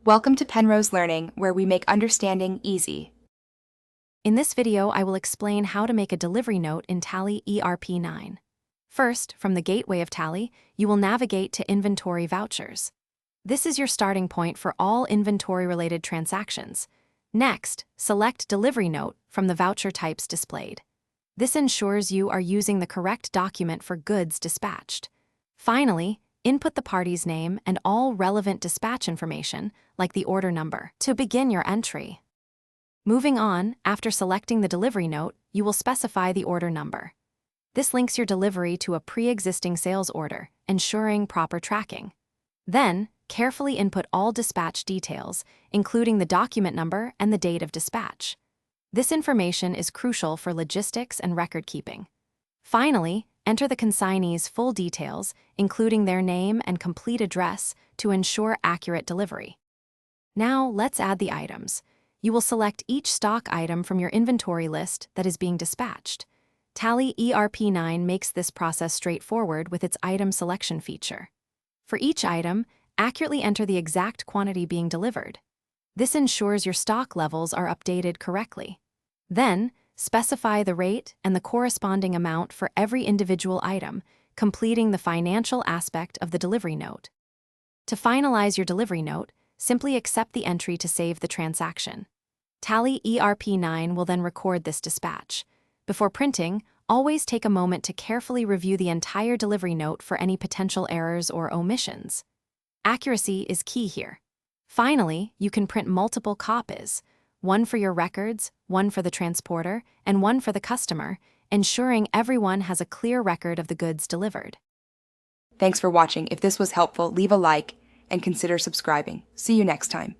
Welcome to Penrose Learning, where we make understanding easy. In this video, I will explain how to make a delivery note in Tally ERP 9. First, from the gateway of Tally, you will navigate to Inventory Vouchers. This is your starting point for all inventory-related transactions. Next, select Delivery Note from the voucher types displayed. This ensures you are using the correct document for goods dispatched. Finally, input the party's name and all relevant dispatch information, like the order number, to begin your entry. Moving on, after selecting the delivery note, you will specify the order number. This links your delivery to a pre-existing sales order, ensuring proper tracking. Then, carefully input all dispatch details, including the document number and the date of dispatch. This information is crucial for logistics and record keeping. Finally, enter the consignee's full details, including their name and complete address, to ensure accurate delivery. Now, let's add the items. You will select each stock item from your inventory list that is being dispatched. Tally ERP 9 makes this process straightforward with its item selection feature. For each item, accurately enter the exact quantity being delivered. This ensures your stock levels are updated correctly. Then, specify the rate and the corresponding amount for every individual item, completing the financial aspect of the delivery note. To finalize your delivery note, simply accept the entry to save the transaction. Tally ERP 9 will then record this dispatch. Before printing, always take a moment to carefully review the entire delivery note for any potential errors or omissions. Accuracy is key here. Finally, you can print multiple copies, one for your records, one for the transporter, and one for the customer, ensuring everyone has a clear record of the goods delivered. Thanks for watching. If this was helpful, leave a like and consider subscribing. See you next time.